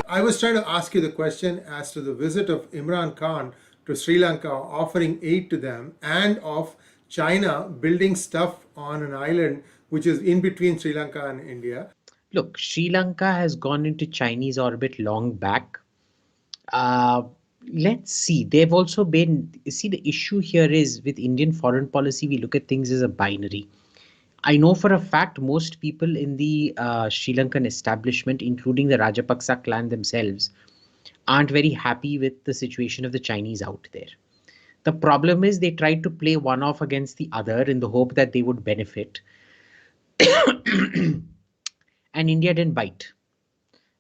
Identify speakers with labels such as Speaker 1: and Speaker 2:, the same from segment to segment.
Speaker 1: I was trying to ask you the question as to the visit of Imran Khan to Sri Lanka, offering aid to them, and of China building stuff on an island which is in between Sri Lanka and India.
Speaker 2: Look, Sri Lanka has gone into Chinese orbit long back. Uh, let's see. They've also been, see, the issue here is with Indian foreign policy, we look at things as a binary. I know for a fact most people in the Sri Lankan establishment, including the Rajapaksa clan themselves, aren't very happy with the situation of the Chinese out there. The problem is they tried to play one off against the other in the hope that they would benefit. And India didn't bite,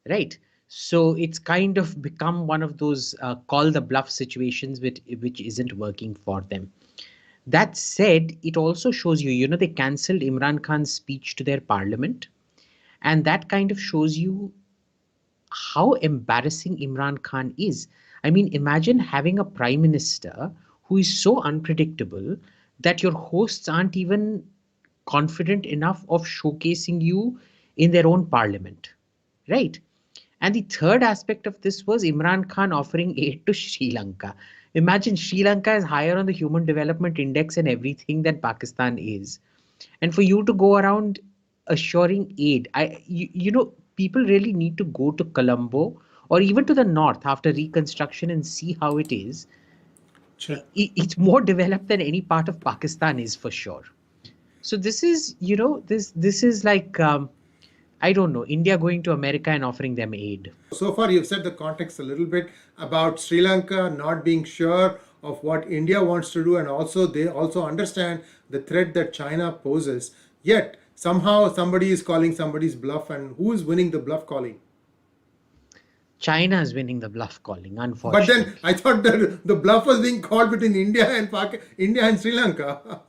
Speaker 2: right? So it's kind of become one of those call the bluff situations which isn't working for them. That said, it also shows you, they cancelled Imran Khan's speech to their parliament. And that kind of shows you how embarrassing Imran Khan is. I mean, imagine having a prime minister who is so unpredictable that your hosts aren't even confident enough of showcasing you in their own parliament, right? And the third aspect of this was Imran Khan offering aid to Sri Lanka. Imagine Sri Lanka is higher on the Human Development Index and everything than Pakistan is. And for you to go around assuring aid, people really need to go to Colombo or even to the north after reconstruction and see how it is.
Speaker 1: Sure.
Speaker 2: It's more developed than any part of Pakistan is for sure. So this is, this is like, I don't know, India going to America and offering them aid.
Speaker 1: So far, you've set the context a little bit about Sri Lanka not being sure of what India wants to do, and also they also understand the threat that China poses. Yet, somehow somebody is calling somebody's bluff, and who is winning the bluff calling?
Speaker 2: China is winning the bluff calling,
Speaker 1: But
Speaker 2: unfortunately.
Speaker 1: then I thought that the bluff was being called between India and Sri Lanka.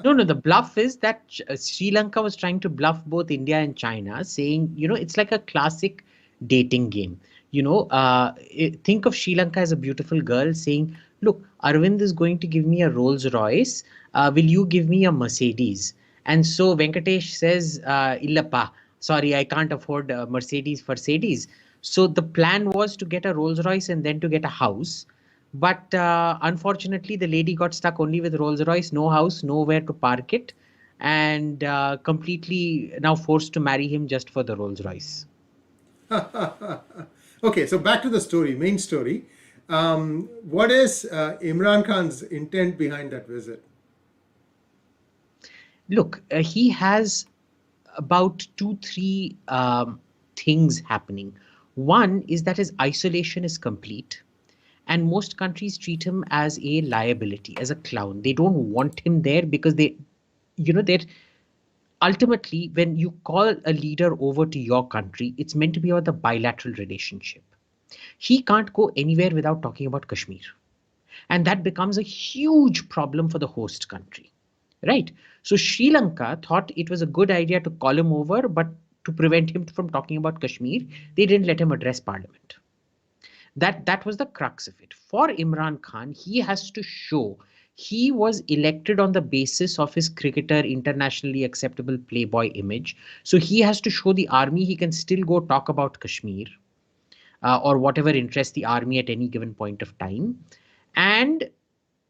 Speaker 2: No, the bluff is that Sri Lanka was trying to bluff both India and China, saying, it's like a classic dating game. Think of Sri Lanka as a beautiful girl saying, look, Arvind is going to give me a Rolls Royce. Will you give me a Mercedes? And so Venkatesh says, Illappa, sorry, I can't afford Mercedes. So the plan was to get a Rolls Royce and then to get a house. But unfortunately, the lady got stuck only with Rolls Royce, no house, nowhere to park it, and completely now forced to marry him just for the Rolls Royce.
Speaker 1: Okay, so back to the story, main story. What is Imran Khan's intent behind that visit?
Speaker 2: Look, he has about two, three things happening. One is that his isolation is complete. And most countries treat him as a liability, as a clown. They don't want him there because they're ultimately, when you call a leader over to your country, it's meant to be about the bilateral relationship. He can't go anywhere without talking about Kashmir. And that becomes a huge problem for the host country, right? So Sri Lanka thought it was a good idea to call him over, but to prevent him from talking about Kashmir, they didn't let him address parliament. That was the crux of it. For Imran Khan, he has to show he was elected on the basis of his cricketer internationally acceptable playboy image. So he has to show the army he can still go talk about Kashmir or whatever interests the army at any given point of time. And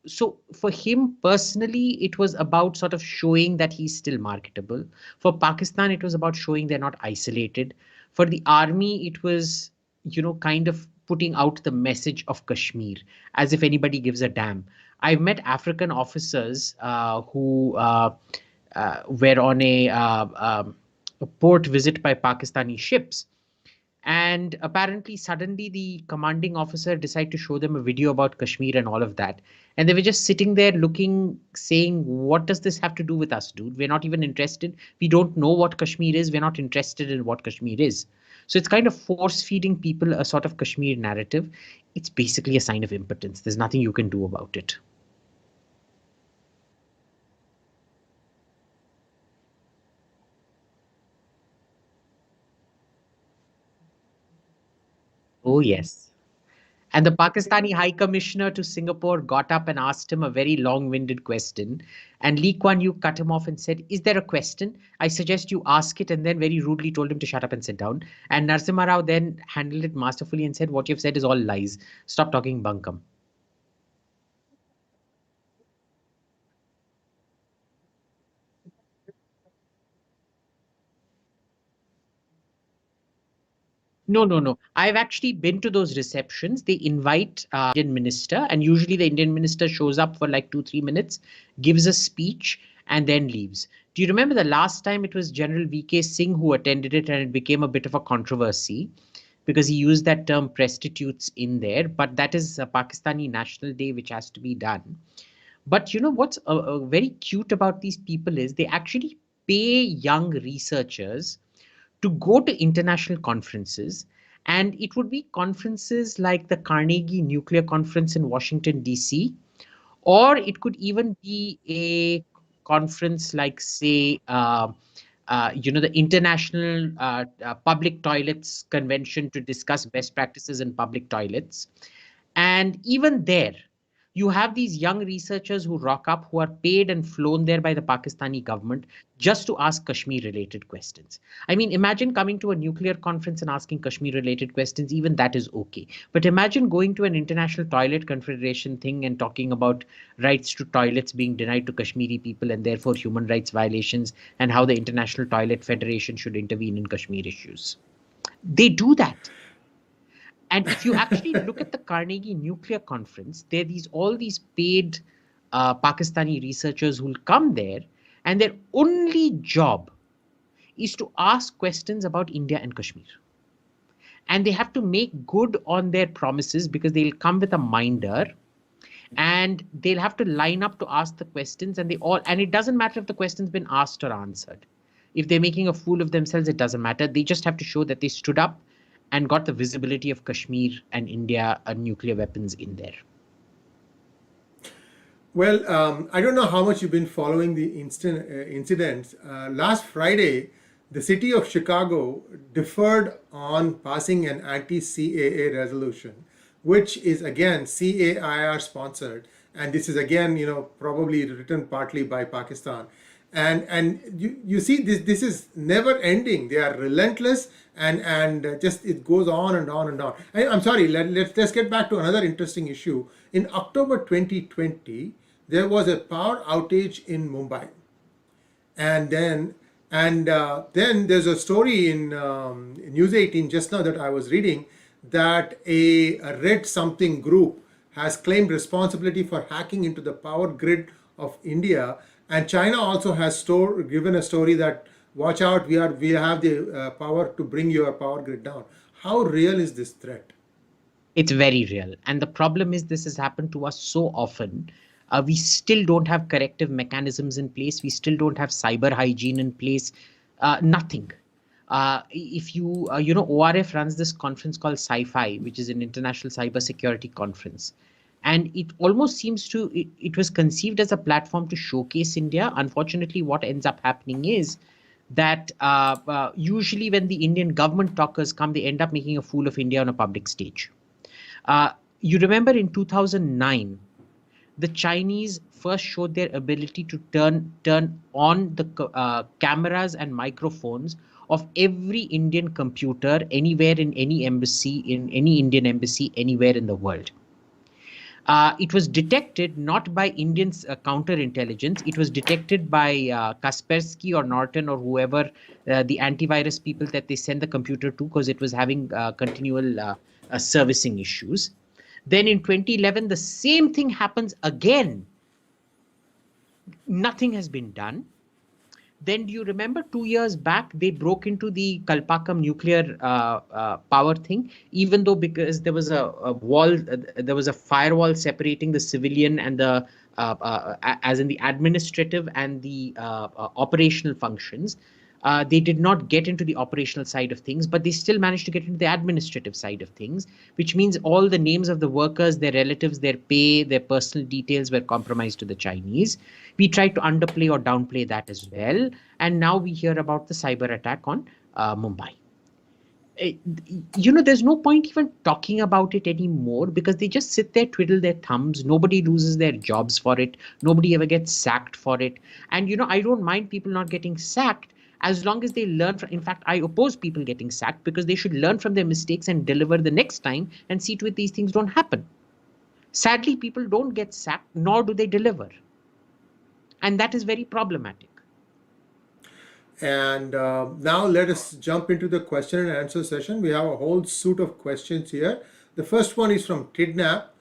Speaker 2: so for him personally, it was about sort of showing that he's still marketable. For Pakistan, it was about showing they're not isolated. For the army, it was, kind of putting out the message of Kashmir as if anybody gives a damn. I've met African officers who were on a port visit by Pakistani ships. And apparently, suddenly, the commanding officer decided to show them a video about Kashmir and all of that. And they were just sitting there looking, saying, what does this have to do with us, dude? We're not even interested. We don't know what Kashmir is. We're not interested in what Kashmir is. So it's kind of force feeding people a sort of Kashmir narrative. It's basically a sign of impotence. There's nothing you can do about it. Oh, yes. And the Pakistani High Commissioner to Singapore got up and asked him a very long-winded question. And Lee Kuan Yew cut him off and said, "Is there a question? I suggest you ask it," and then very rudely told him to shut up and sit down. And Narasimha Rao then handled it masterfully and said, "What you've said is all lies. Stop talking bunkum." No, no, no. I've actually been to those receptions. They invite Indian minister, and usually the Indian minister shows up for like 2-3 minutes, gives a speech, and then leaves. Do you remember the last time it was General V.K. Singh who attended it, and it became a bit of a controversy because he used that term prostitutes in there? But that is a Pakistani National Day, which has to be done. But you know what's very cute about these people is they actually pay young researchers to go to international conferences. And it would be conferences like the Carnegie Nuclear Conference in Washington, D.C., or it could even be a conference like, say, the International Public Toilets Convention to discuss best practices in public toilets. And even there, you have these young researchers who rock up, who are paid and flown there by the Pakistani government just to ask Kashmir related questions. I mean, imagine coming to a nuclear conference and asking Kashmir related questions, even that is okay. But imagine going to an International Toilet Confederation thing and talking about rights to toilets being denied to Kashmiri people and therefore human rights violations and how the International Toilet Federation should intervene in Kashmir issues. They do that. And if you actually look at the Carnegie Nuclear Conference, there are all these paid Pakistani researchers who'll come there, and their only job is to ask questions about India and Kashmir. And they have to make good on their promises because they'll come with a minder and they'll have to line up to ask the questions, and it doesn't matter if the question's been asked or answered. If they're making a fool of themselves, it doesn't matter. They just have to show that they stood up and got the visibility of Kashmir and India nuclear weapons in there.
Speaker 1: Well, I don't know how much you've been following the incidents. Last Friday, the city of Chicago deferred on passing an anti-CAA resolution, which is again CAIR sponsored, and this is again, probably written partly by Pakistan. And you see this is never ending. They are relentless, and just it goes on and on and on. I'm sorry. Let's get back to another interesting issue. In October 2020, there was a power outage in Mumbai, and then there's a story in News 18 just now that I was reading that a Red something group has claimed responsibility for hacking into the power grid of India. And China also has given a story that, watch out, we have the power to bring your power grid down. How real is this threat?
Speaker 2: It's very real. And the problem is this has happened to us so often. We still don't have corrective mechanisms in place. We still don't have cyber hygiene in place. Nothing. If ORF runs this conference called Sci-Fi, which is an international cybersecurity conference. And it almost seems it was conceived as a platform to showcase India. Unfortunately, what ends up happening is that usually when the Indian government talkers come, they end up making a fool of India on a public stage. You remember in 2009, the Chinese first showed their ability to turn on the cameras and microphones of every Indian computer anywhere in any embassy, in any Indian embassy anywhere in the world. It was detected not by Indian counterintelligence. It was detected by Kaspersky or Norton or whoever, the antivirus people that they send the computer to, because it was having continual servicing issues. Then in 2011, the same thing happens again. Nothing has been done. Then do you remember 2 years back, they broke into the Kalpakkam nuclear power thing, even though because there was a wall, there was a firewall separating the civilian and the, as in the administrative and the operational functions. They did not get into the operational side of things, but they still managed to get into the administrative side of things, which means all the names of the workers, their relatives, their pay, their personal details were compromised to the Chinese. We tried to underplay or downplay that as well. And now we hear about the cyber attack on Mumbai. eh, there's no point even talking about it anymore because they just sit there, twiddle their thumbs. Nobody loses their jobs for it. Nobody ever gets sacked for it. And, I don't mind people not getting sacked as long as they learn from. In fact, I oppose people getting sacked because they should learn from their mistakes and deliver the next time and see to it these things don't happen. Sadly, people don't get sacked, nor do they deliver. And that is very problematic.
Speaker 1: And now let us jump into the question and answer session. We have a whole suite of questions here. The first one is from Kidnap.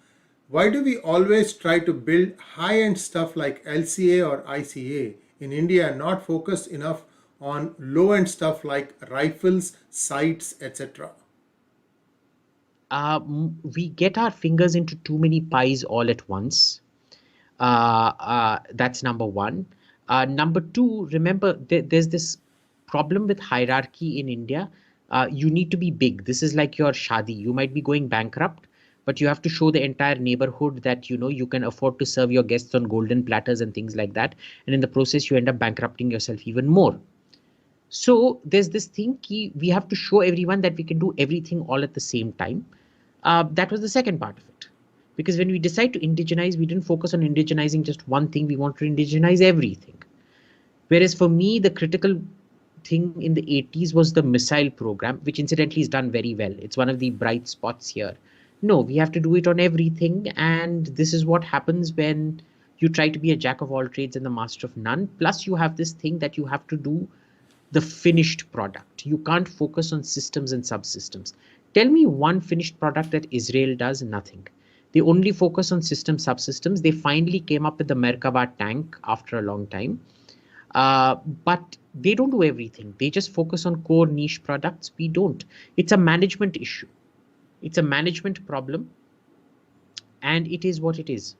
Speaker 1: Why do we always try to build high-end stuff like LCA or ICA in India and not focus enough on low-end stuff like rifles, sights, etc.?
Speaker 2: We get our fingers into too many pies all at once. That's number one. Number two, remember, there's this problem with hierarchy in India. You need to be big. This is like your shadi. You might be going bankrupt, but you have to show the entire neighborhood that you can afford to serve your guests on golden platters and things like that. And in the process, you end up bankrupting yourself even more. So there's this thing we have to show everyone that we can do everything all at the same time. That was the second part of it. Because when we decide to indigenize, we didn't focus on indigenizing just one thing, we want to indigenize everything. Whereas for me, the critical thing in the 80s was the missile program, which incidentally is done very well. It's one of the bright spots here. No, we have to do it on everything. And this is what happens when you try to be a jack of all trades and the master of none. Plus, you have this thing that you have to do the finished product. You can't focus on systems and subsystems. Tell me one finished product that Israel does. Nothing. They only focus on system subsystems. They finally came up with the Merkava tank after a long time. But they don't do everything. They just focus on core niche products. We don't. It's a management issue. It's a management problem. And it is what it is.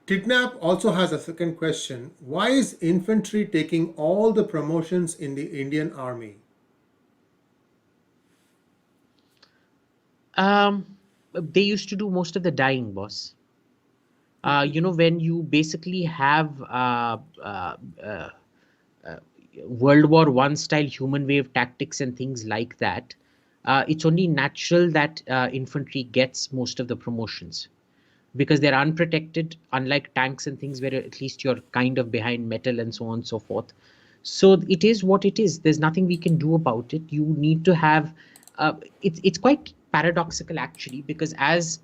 Speaker 1: Kidnap also has a second question. Why is infantry taking all the promotions in the Indian Army?
Speaker 2: They used to do most of the dying, boss. When you basically have World War I style human wave tactics and things like that, it's only natural that infantry gets most of the promotions because they're unprotected, unlike tanks and things where at least you're kind of behind metal and so on and so forth. So it is what it is. There's nothing we can do about it. You need to have. It's quite paradoxical actually, because as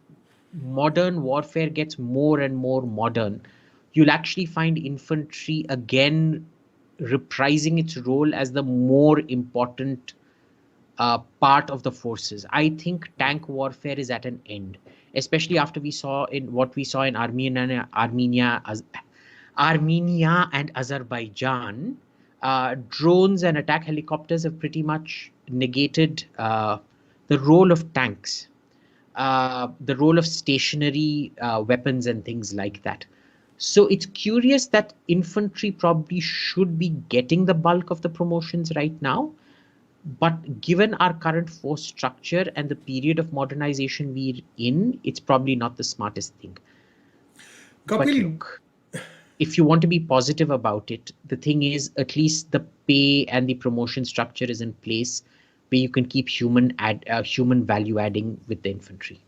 Speaker 2: modern warfare gets more and more modern, you'll actually find infantry again reprising its role as the more important part of the forces. I think tank warfare is at an end, especially after we saw in Armenia and Azerbaijan. Drones and attack helicopters have pretty much negated the role of tanks, the role of stationary weapons and things like that. So it's curious that infantry probably should be getting the bulk of the promotions right now. But given our current force structure and the period of modernization we're in, it's probably not the smartest thing. But
Speaker 1: Kapil,
Speaker 2: look, if you want to be positive about it, the thing is at least the pay and the promotion structure is in place where you can keep human value adding with the infantry.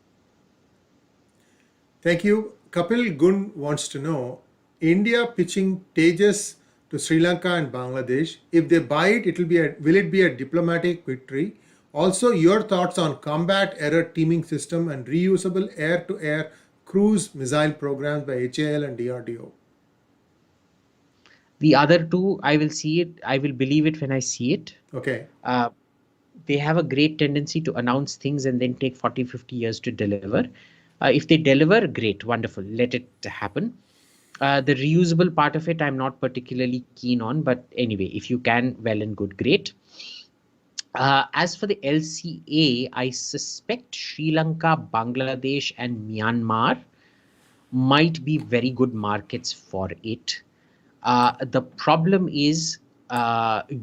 Speaker 1: thank you. Kapil Gun wants to know, India pitching Tejas to Sri Lanka and Bangladesh. If they buy it, will it be a diplomatic victory? Also, your thoughts on combat error teaming system and reusable air-to-air cruise missile programs by HAL and DRDO.
Speaker 2: The other two, I will see it. I will believe it when I see it.
Speaker 1: Okay.
Speaker 2: They have a great tendency to announce things and then take 40, 50 years to deliver. If they deliver, great, wonderful, let it happen. The reusable part of it, I'm not particularly keen on, but anyway, if you can, well and good, great. As for the LCA, I suspect Sri Lanka, Bangladesh, and Myanmar might be very good markets for it. The problem is,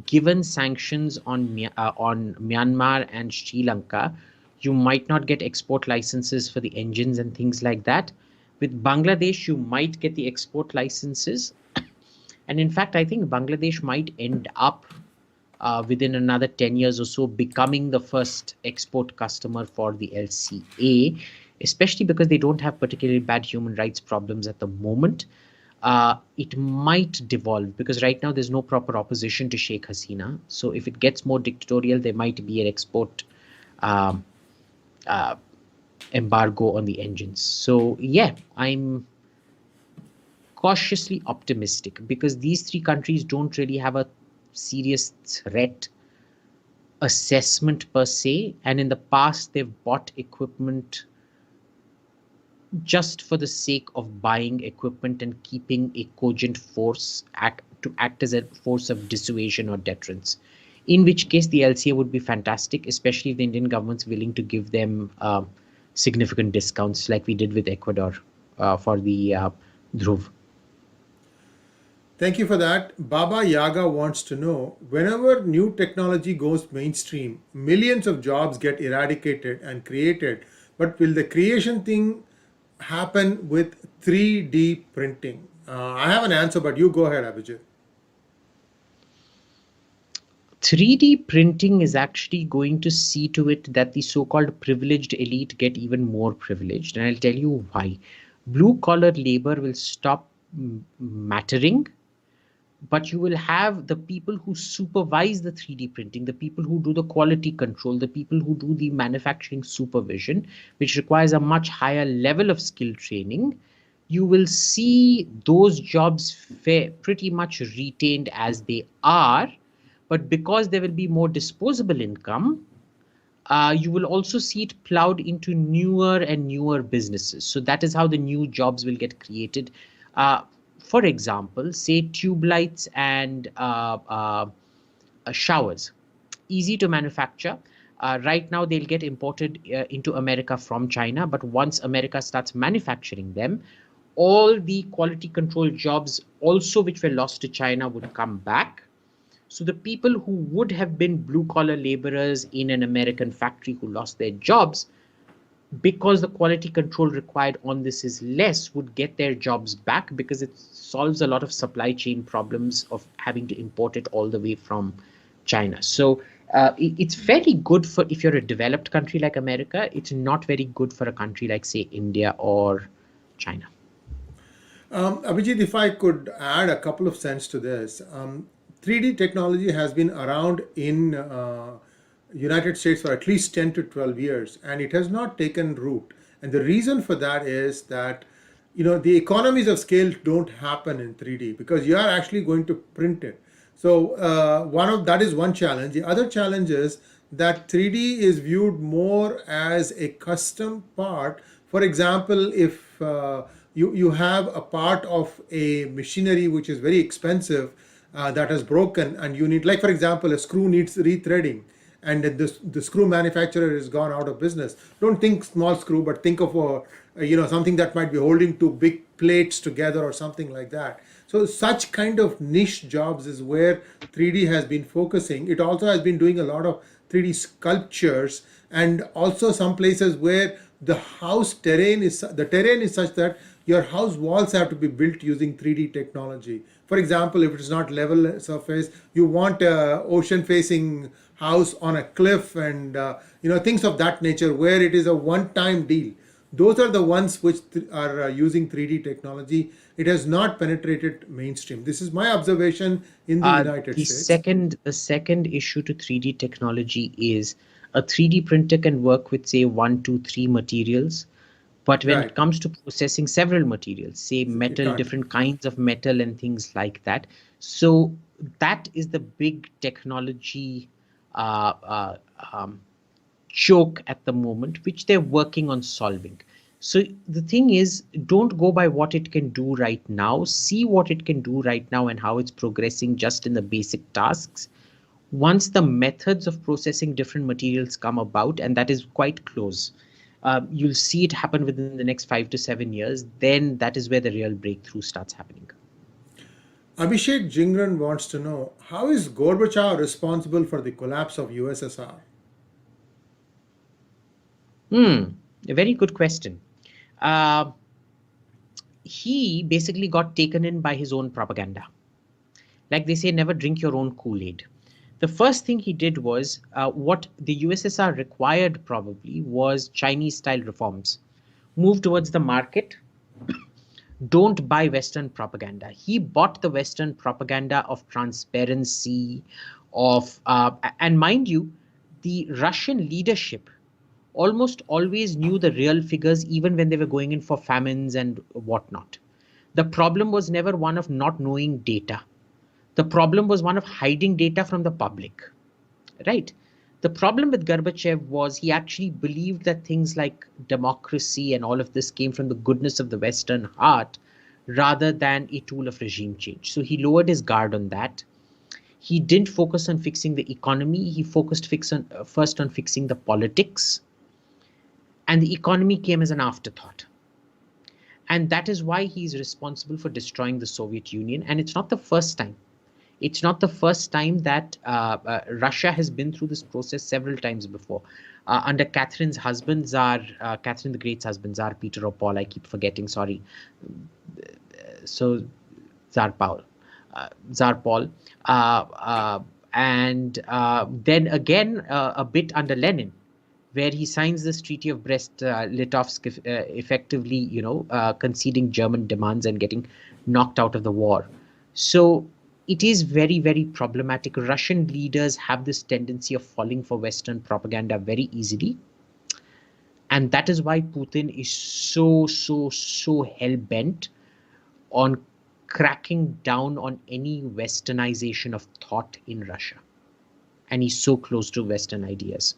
Speaker 2: given sanctions on Myanmar and Sri Lanka, you might not get export licenses for the engines and things like that. With Bangladesh, you might get the export licenses. And in fact, I think Bangladesh might end up within another 10 years or so, becoming the first export customer for the LCA, especially because they don't have particularly bad human rights problems at the moment. It might devolve because right now there's no proper opposition to Sheikh Hasina. So if it gets more dictatorial, there might be an export um, uh, embargo on the engines. So yeah, I'm cautiously optimistic because these three countries don't really have a serious threat assessment per se, and in the past they've bought equipment just for the sake of buying equipment and keeping a cogent force to act as a force of dissuasion or deterrence. In which case, the LCA would be fantastic, especially if the Indian government's willing to give them significant discounts, like we did with Ecuador for the Dhruv.
Speaker 1: Thank you for that. Baba Yaga wants to know, whenever new technology goes mainstream, millions of jobs get eradicated and created, but will the creation thing happen with 3D printing? I have an answer, but you go ahead, Abhijit.
Speaker 2: 3D printing is actually going to see to it that the so-called privileged elite get even more privileged. And I'll tell you why. Blue collar labor will stop mattering, but you will have the people who supervise the 3D printing, the people who do the quality control, the people who do the manufacturing supervision, which requires a much higher level of skill training. You will see those jobs pretty much retained as they are, but because there will be more disposable income, you will also see it plowed into newer and newer businesses. So that is how the new jobs will get created. Uh, for example, say tube lights and showers, easy to manufacture. Right now, they'll get imported into America from China, but once America starts manufacturing them, all the quality control jobs also which were lost to China would come back. So the people who would have been blue collar laborers in an American factory who lost their jobs, because the quality control required on this is less, would get their jobs back because it solves a lot of supply chain problems of having to import it all the way from China. So it's very good for if you're a developed country like America. It's not very good for a country like, say, India or China.
Speaker 1: Abhijit, if I could add a couple of cents to this, 3D technology has been around in United States for at least 10 to 12 years, and it has not taken root. And the reason for that is that the economies of scale don't happen in 3D because you are actually going to print it. So that is one challenge. The other challenge is that 3D is viewed more as a custom part. For example, if you have a part of a machinery which is very expensive that has broken, and you need, like for example, a screw needs rethreading, and the screw manufacturer has gone out of business. Don't think small screw, but think of something that might be holding two big plates together or something like that. So such kind of niche jobs is where 3D has been focusing. It also has been doing a lot of 3D sculptures, and also some places where the terrain is such that your house walls have to be built using 3D technology. For example, if it's not level surface, you want a ocean facing house on a cliff, and things of that nature where it is a one time deal. Those are the ones which are using 3D technology. It has not penetrated mainstream. This is my observation in the United States.
Speaker 2: The second issue to 3D technology is a 3D printer can work with, say, 1, 2, 3 materials. But when
Speaker 1: Right.
Speaker 2: it comes to processing several materials, say
Speaker 1: It
Speaker 2: metal,
Speaker 1: can't.
Speaker 2: different kinds of metal and things like that. So that is the big technology uh, uh, um, choke at the moment, which they're working on solving. So the thing is, don't go by what it can do right now. See what it can do right now and how it's progressing just in the basic tasks. Once the methods of processing different materials come about, and that is quite close, you'll see it happen within the next 5 to 7 years. Then that is where the real breakthrough starts happening.
Speaker 1: Abhishek Jingran wants to know, how is Gorbachev responsible for the collapse of USSR?
Speaker 2: A very good question. Uh, he basically got taken in by his own propaganda. Like they say, never drink your own Kool-Aid. The first thing he did was what the USSR required probably was Chinese style reforms. Move towards the market, don't buy Western propaganda. He bought the Western propaganda of transparency, and mind you, the Russian leadership almost always knew the real figures even when they were going in for famines and whatnot. The problem was never one of not knowing data. The problem was one of hiding data from the public, right? The problem with Gorbachev was he actually believed that things like democracy and all of this came from the goodness of the Western heart rather than a tool of regime change. So he lowered his guard on that. He didn't focus on fixing the economy. He focused first on fixing the politics. And the economy came as an afterthought. And that is why he's responsible for destroying the Soviet Union. And it's not the first time. It's not the first time that Russia has been through this process several times before. Under Catherine's husband, Catherine the Great's husband, Tsar Peter or Paul, I keep forgetting, sorry. So, Tsar Paul. And then again, a bit under Lenin, where he signs this Treaty of Brest-Litovsk, effectively, conceding German demands and getting knocked out of the war. So it is very, very problematic. Russian leaders have this tendency of falling for Western propaganda very easily. And that is why Putin is so hell-bent on cracking down on any Westernization of thought in Russia. And he's so close to Western ideas.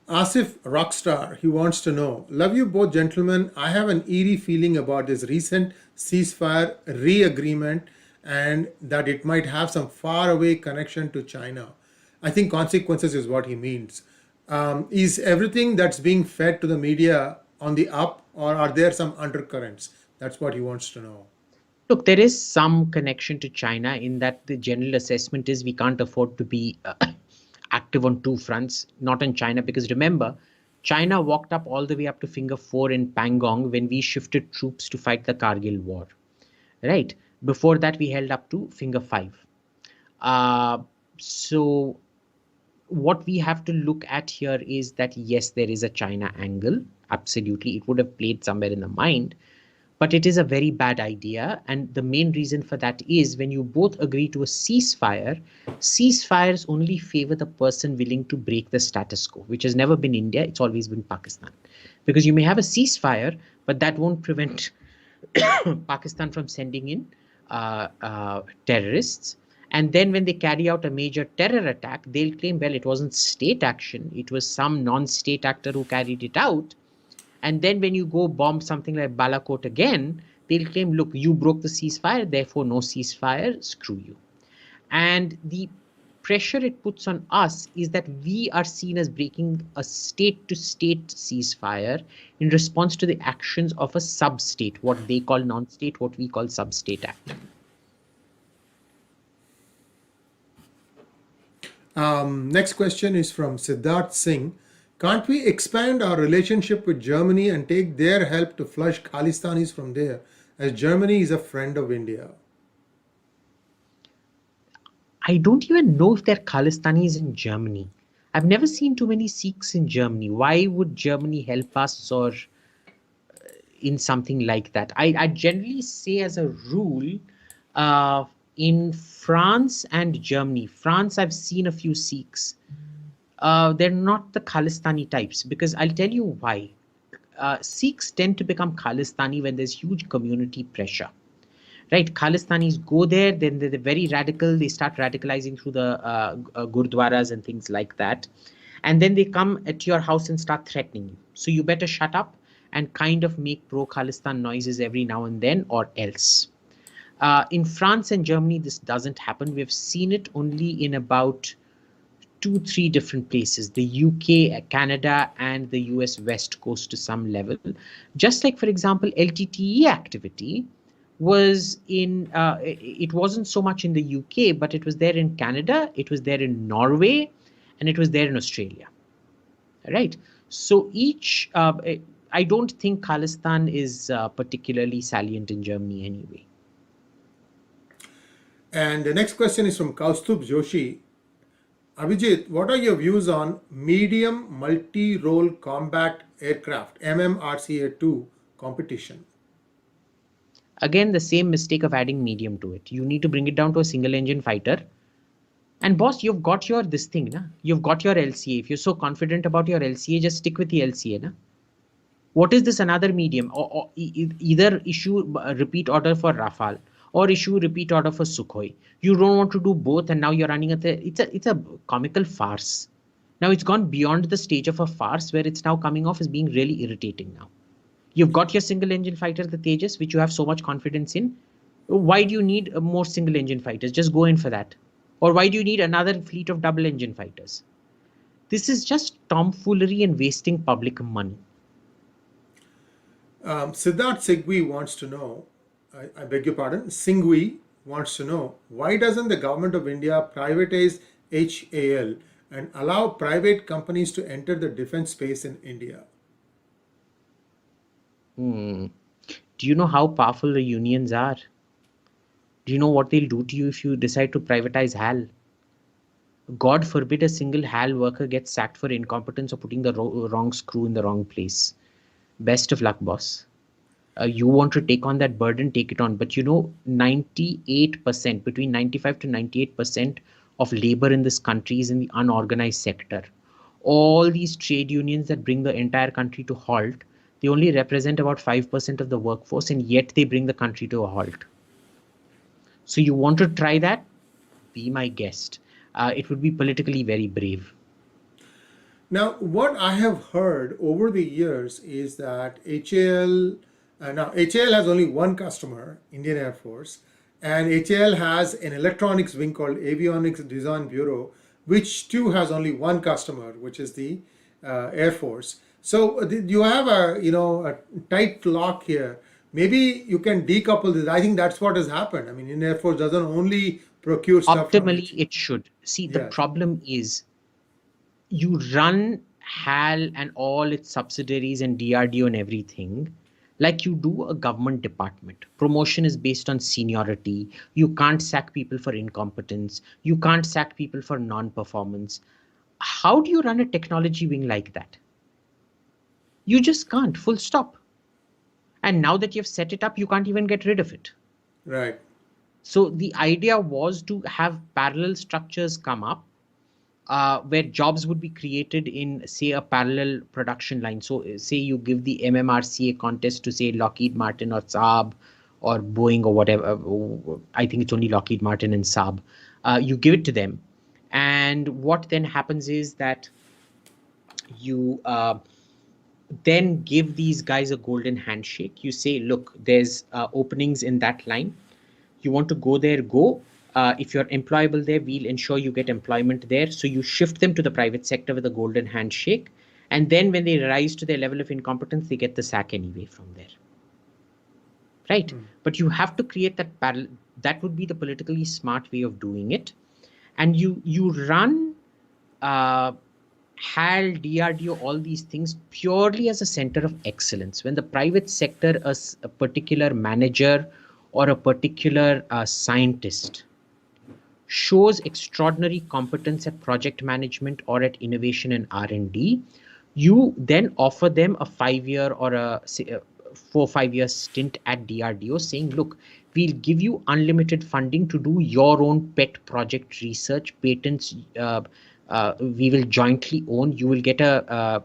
Speaker 1: Asif Rockstar, he wants to know, love you both gentlemen. I have an eerie feeling about this recent ceasefire re-agreement and that it might have some faraway connection to China. I think consequences is what he means. Is everything that's being fed to the media on the up, or are there some undercurrents? That's what he wants to know.
Speaker 2: Look, there is some connection to China in that the general assessment is we can't afford to be active on two fronts, not in China, because remember, China walked up all the way up to Finger 4 in Pangong when we shifted troops to fight the Kargil war, right? Before that, we held up to Finger 5. So what we have to look at here is that, yes, there is a China angle. Absolutely. It would have played somewhere in the mind. But it is a very bad idea. And the main reason for that is when you both agree to a ceasefire, ceasefires only favor the person willing to break the status quo, which has never been India. It's always been Pakistan. Because you may have a ceasefire, but that won't prevent Pakistan from sending in terrorists. And then when they carry out a major terror attack, they'll claim, well, it wasn't state action. It was some non-state actor who carried it out. And then when you go bomb something like Balakot again, they'll claim, look, you broke the ceasefire, therefore no ceasefire, screw you. And the pressure it puts on us is that we are seen as breaking a state-to-state ceasefire in response to the actions of a sub-state, what they call non-state, what we call sub-state actor.
Speaker 1: Next question is from Siddharth Singh. Can't we expand our relationship with Germany and take their help to flush Khalistanis from there, as Germany is a friend of India?
Speaker 2: I don't even know if there are Khalistanis in Germany. I've never seen too many Sikhs in Germany. Why would Germany help us or in something like that? I generally say as a rule, in France and Germany, France, I've seen a few Sikhs. They're not the Khalistani types, because I'll tell you why. Sikhs tend to become Khalistani when there's huge community pressure. Right, Khalistanis go there, then they're very radical. They start radicalizing through the gurdwaras and things like that. And then they come at your house and start threatening you. So you better shut up and kind of make pro-Khalistan noises every now and then, or else. In France and Germany, this doesn't happen. We've seen it only in about 2-3 different places, the UK, Canada, and the US West Coast to some level. Just like, for example, LTTE activity was in, it wasn't so much in the UK, but it was there in Canada, it was there in Norway, and it was there in Australia. Right? So each, I don't think Khalistan is particularly salient in Germany anyway.
Speaker 1: And the next question is from Kaustubh Joshi. Abhijit, what are your views on medium multi-role combat aircraft MMRCA-2 competition?
Speaker 2: Again, the same mistake of adding medium to it. You need to bring it down to a single engine fighter. And boss, you've got your this thing, na? You've got your LCA. If you're so confident about your LCA, just stick with the LCA. Na? What is this another medium? Or either issue a repeat order for Rafale or issue repeat order for Sukhoi. You don't want to do both, and now you're running at the. It's a comical farce. Now it's gone beyond the stage of a farce where it's now coming off as being really irritating now. You've got your single engine fighter, the Tejas, which you have so much confidence in. Why do you need more single engine fighters? Just go in for that. Or why do you need another fleet of double engine fighters? This is just tomfoolery and wasting public money.
Speaker 1: Siddharth Singhvi wants to know, I beg your pardon, Singhvi wants to know, why doesn't the government of India privatize HAL and allow private companies to enter the defense space in India?
Speaker 2: Do you know how powerful the unions are? Do you know what they'll do to you if you decide to privatize HAL? God forbid a single HAL worker gets sacked for incompetence or putting the wrong screw in the wrong place. Best of luck, boss. You want to take on that burden, take it on. But 98%, between 95 to 98% of labor in this country is in the unorganized sector. All these trade unions that bring the entire country to halt, they only represent about 5% of the workforce, and yet they bring the country to a halt. So you want to try that? Be my guest. It would be politically very brave.
Speaker 1: Now, what I have heard over the years is that HAL has only one customer, Indian Air Force, and HAL has an electronics wing called Avionics Design Bureau, which too has only one customer, which is the Air Force. So you have a tight lock here. Maybe you can decouple this. I think that's what has happened. I mean, Indian Air Force doesn't only procure stuff from
Speaker 2: Optimally, it should. See, the
Speaker 1: Yes.
Speaker 2: problem is you run HAL and all its subsidiaries and DRDO and everything like you do a government department. Promotion is based on seniority. You can't sack people for incompetence. You can't sack people for non-performance. How do you run a technology wing like that? You just can't, full stop. And now that you've set it up, you can't even get rid of it.
Speaker 1: Right.
Speaker 2: So the idea was to have parallel structures come up where jobs would be created in, say, a parallel production line. So say you give the MMRCA contest to, say, Lockheed Martin or Saab or Boeing or whatever. I think it's only Lockheed Martin and Saab. You give it to them. And what then happens is that you then give these guys a golden handshake. You say, look, there's openings in that line. You want to go there, go. If you're employable there, we'll ensure you get employment there. So you shift them to the private sector with a golden handshake. And then when they rise to their level of incompetence, they get the sack anyway from there. Right? But you have to create that parallel. That would be the politically smart way of doing it. And you run HAL, DRDO, all these things purely as a center of excellence. When the private sector, a particular manager or a particular scientist shows extraordinary competence at project management or at innovation and R&D, you then offer them a 5-year or a 4-5-year stint at DRDO saying, look, we'll give you unlimited funding to do your own pet project research, patents, we will jointly own, you will get a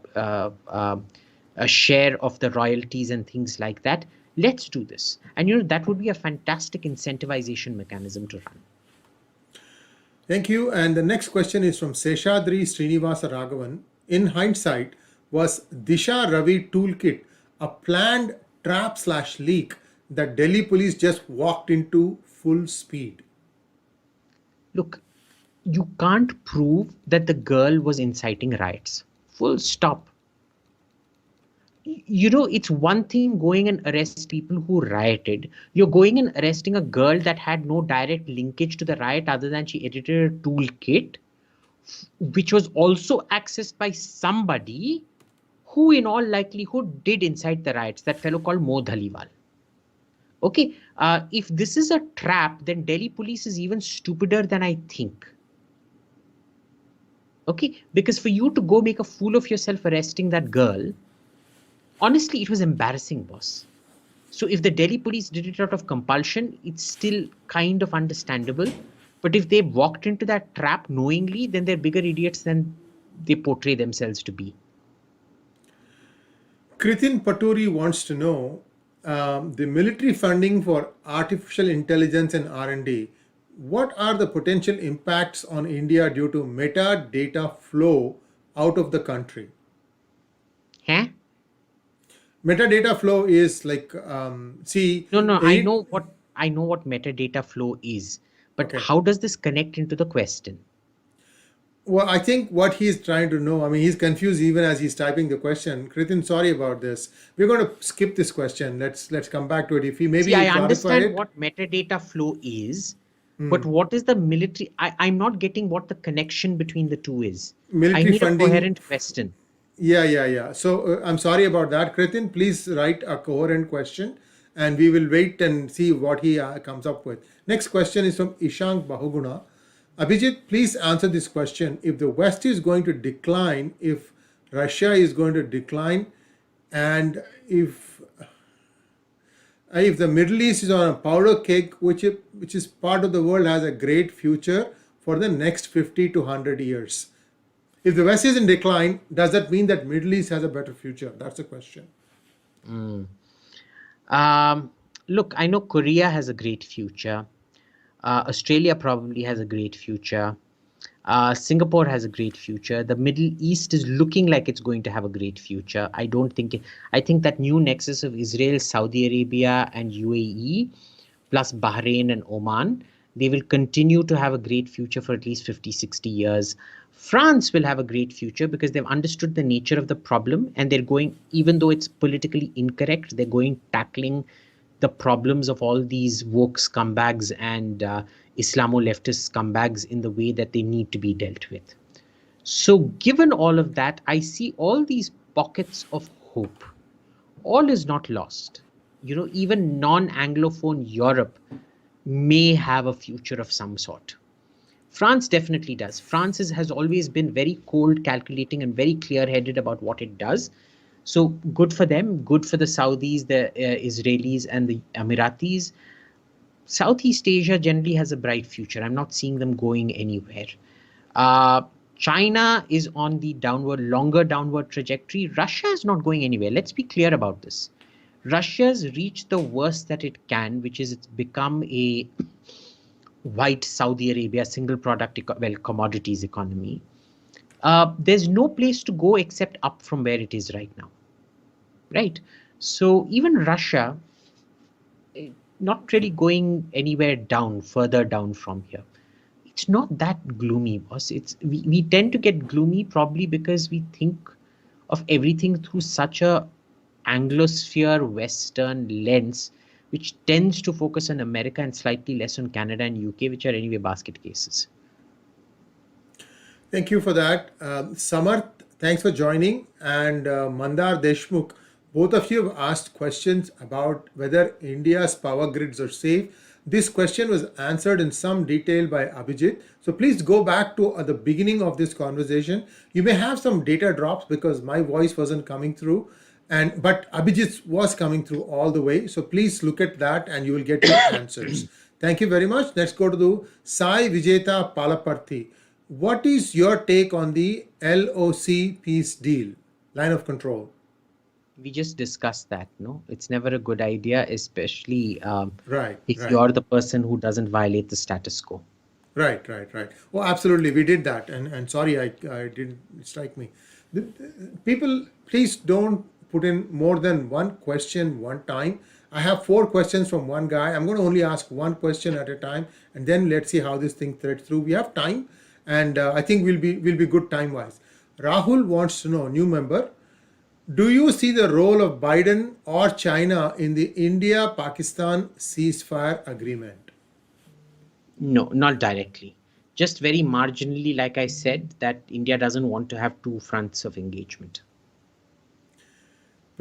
Speaker 2: share of the royalties and things like that. Let's do this. And that would be a fantastic incentivization mechanism to run.
Speaker 1: Thank you. And the next question is from Seshadri Srinivasa Raghavan. In hindsight, was Disha Ravi toolkit a planned trap/leak that Delhi police just walked into full speed?
Speaker 2: Look, you can't prove that the girl was inciting riots. Full stop. It's one thing going and arrest people who rioted. You're going and arresting a girl that had no direct linkage to the riot other than she edited a toolkit, which was also accessed by somebody who in all likelihood did incite the riots, that fellow called Mo Dhaliwal. Okay, if this is a trap, then Delhi police is even stupider than I think. Okay, because for you to go make a fool of yourself arresting that girl, honestly, it was embarrassing, boss. So if the Delhi police did it out of compulsion, it's still kind of understandable. But if they walked into that trap knowingly, then they're bigger idiots than they portray themselves to be.
Speaker 1: Kritin Paturi wants to know the military funding for artificial intelligence and R&D. What are the potential impacts on India due to metadata flow out of the country?
Speaker 2: Huh?
Speaker 1: Metadata flow is like see
Speaker 2: No, no,
Speaker 1: any
Speaker 2: I know what metadata flow is, but
Speaker 1: okay.
Speaker 2: how does this connect into the question?
Speaker 1: Well, I think what he's trying to know, I mean, he's confused even as he's typing the question. Kritin, sorry about this. We're going to skip this question. Let's come back to it. If he maybe
Speaker 2: See, I
Speaker 1: you clarify
Speaker 2: understand
Speaker 1: it.
Speaker 2: what metadata flow is, but
Speaker 1: Hmm.
Speaker 2: what is the military? I'm not getting what the connection between the two is. I
Speaker 1: Military
Speaker 2: need a
Speaker 1: funding.
Speaker 2: coherent question.
Speaker 1: Yeah. So I'm sorry about that. Kritin, please write a coherent question and we will wait and see what he comes up with. Next question is from Ishank Bahuguna. Abhijit, please answer this question. If the West is going to decline, if Russia is going to decline, and if the Middle East is on a powder keg, which is part of the world, has a great future for the next 50 to 100 years. If the West is in decline, does that mean that Middle East has a better future? That's the question.
Speaker 2: Um, Look, I know Korea has a great future. Australia probably has a great future. Singapore has a great future. The Middle East is looking like it's going to have a great future. I don't think it, I think that new nexus of Israel, Saudi Arabia, and UAE, plus Bahrain and Oman, they will continue to have a great future for at least 50, 60 years. France will have a great future because they've understood the nature of the problem and they're going, even though it's politically incorrect, they're going tackling the problems of all these woke scumbags and Islamo-leftist scumbags in the way that they need to be dealt with. So, given all of that, I see all these pockets of hope. All is not lost. You know, even non-Anglophone Europe may have a future of some sort. France definitely does. France has always been very cold, calculating, and very clear headed about what it does. So good for them, good for the Saudis, the Israelis, and the Emiratis. Southeast Asia generally has a bright future. I'm not seeing them going anywhere. Uh, China is on the longer downward trajectory. Russia is not going anywhere. Let's be clear about this. Russia's reached the worst that it can, which is it's become a white Saudi Arabia single product, commodities economy. There's no place to go except up from where it is right now, right? So even Russia, not really going anywhere down, further down from here. It's not that gloomy, boss. We tend to get gloomy probably because we think of everything through such a Anglosphere Western lens, which tends to focus on America and slightly less on Canada and UK, which are anyway basket cases.
Speaker 1: Thank you for that. Samarth, thanks for joining. And Mandar Deshmukh, both of you have asked questions about whether India's power grids are safe. This question was answered in some detail by Abhijit. So please go back to the beginning of this conversation. You may have some data drops because my voice wasn't coming through. But Abhijit was coming through all the way. So please look at that and you will get your answers. Thank you very much. Let's go to the Sai Vijeta Palaparthi. What is your take on the LOC peace deal, line of control?
Speaker 2: We just discussed that, no? It's never a good idea, especially
Speaker 1: Right,
Speaker 2: if
Speaker 1: right,
Speaker 2: you're the person who doesn't violate the status quo.
Speaker 1: right. Oh, absolutely, we did that. And sorry, I didn't strike me. People, please don't put in more than one question one time. I have four questions from one guy. I'm going to only ask one question at a time, and then let's see how this thing threads through. We have time, and I think we'll be good time wise. Rahul wants to know, new member. Do you see the role of Biden or China in the India Pakistan ceasefire agreement?
Speaker 2: No, not directly. Just very marginally, like I said, that India doesn't want to have two fronts of engagement.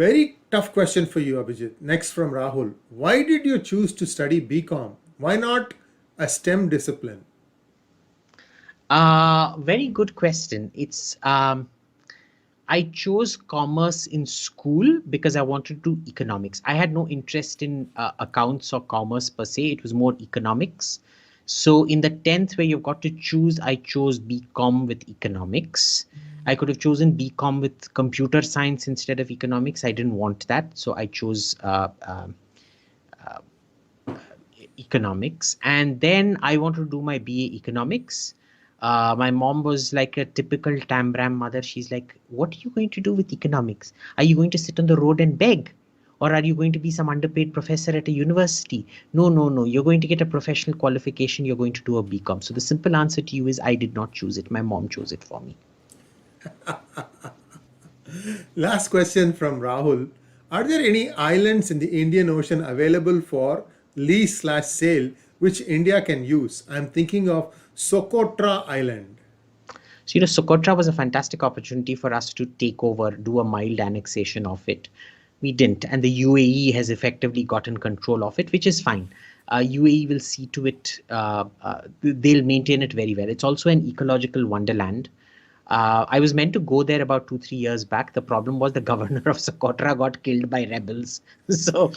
Speaker 1: Very tough question for you, Abhijit. Next from Rahul. Why did you choose to study BCom? Why not a STEM discipline?
Speaker 2: Very good question. I chose commerce in school because I wanted to do economics. I had no interest in accounts or commerce per se. It was more economics. So in the 10th where you've got to choose, I chose BCom with economics. I could have chosen BCom with computer science instead of economics. I didn't want that. So I chose economics. And then I wanted to do my BA economics. My mom was like a typical Tambram mother. She's like, what are you going to do with economics? Are you going to sit on the road and beg? Or are you going to be some underpaid professor at a university? No, no, no. You're going to get a professional qualification. You're going to do a BCom. So the simple answer to you is I did not choose it. My mom chose it for me.
Speaker 1: Last question from Rahul. Are there any islands in the Indian Ocean available for lease/sale which India can use? I'm thinking of Socotra Island.
Speaker 2: So, Socotra was a fantastic opportunity for us to take over, do a mild annexation of it. We didn't. And the UAE has effectively gotten control of it, which is fine. UAE will see to it, they'll maintain it very well. It's also an ecological wonderland. I was meant to go there about 2-3 years back. The problem was the governor of Socotra got killed by rebels. So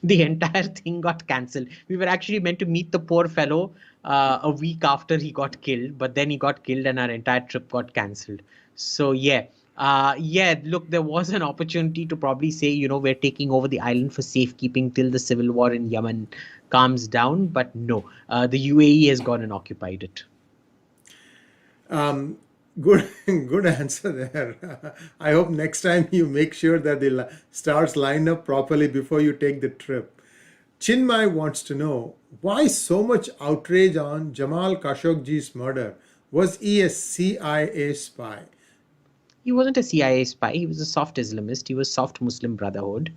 Speaker 2: the entire thing got cancelled. We were actually meant to meet the poor fellow a week after he got killed, but then he got killed and our entire trip got cancelled. So yeah. Look, there was an opportunity to probably say, we're taking over the island for safekeeping till the civil war in Yemen calms down. But no, the UAE has gone and occupied it.
Speaker 1: Good answer there. I hope next time you make sure that the stars line up properly before you take the trip. Chinmay wants to know why so much outrage on Jamal Khashoggi's murder. Was he a CIA spy?
Speaker 2: He wasn't a CIA spy. He was a soft Islamist. He was soft Muslim Brotherhood.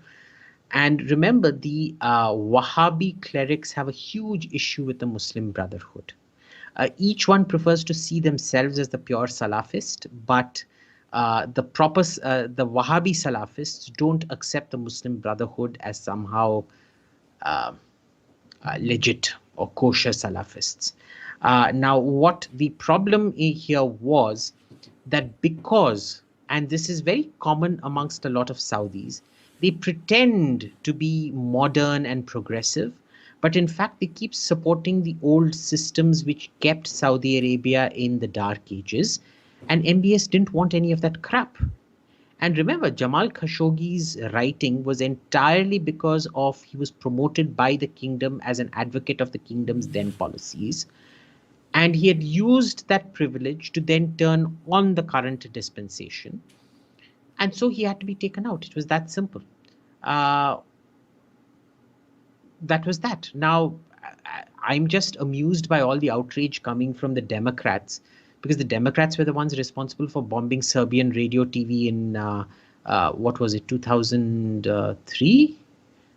Speaker 2: And remember, the Wahhabi clerics have a huge issue with the Muslim Brotherhood. Each one prefers to see themselves as the pure Salafist, but the Wahhabi Salafists don't accept the Muslim Brotherhood as somehow legit or kosher Salafists. Now, what the problem here was that because, and this is very common amongst a lot of Saudis, they pretend to be modern and progressive, but in fact, they keep supporting the old systems which kept Saudi Arabia in the dark ages. And MBS didn't want any of that crap. And remember, Jamal Khashoggi's writing was entirely because of he was promoted by the kingdom as an advocate of the kingdom's then policies. And he had used that privilege to then turn on the current dispensation. And so he had to be taken out. It was that simple. That was that. Now, I'm just amused by all the outrage coming from the Democrats, because the Democrats were the ones responsible for bombing Serbian radio TV in, what was it, 2003?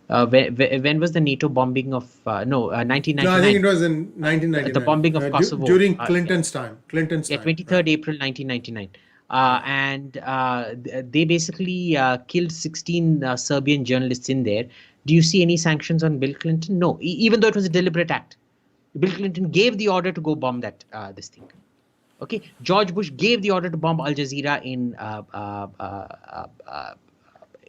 Speaker 2: When was the NATO bombing of, 1999?
Speaker 1: No, I think it was in 1999.
Speaker 2: The bombing of Kosovo.
Speaker 1: During Clinton's time.
Speaker 2: Yeah, 23rd April 1999. And they basically killed 16 Serbian journalists in there. Do you see any sanctions on Bill Clinton? No, even though it was a deliberate act. Bill Clinton gave the order to go bomb this thing. Okay, George Bush gave the order to bomb Al Jazeera in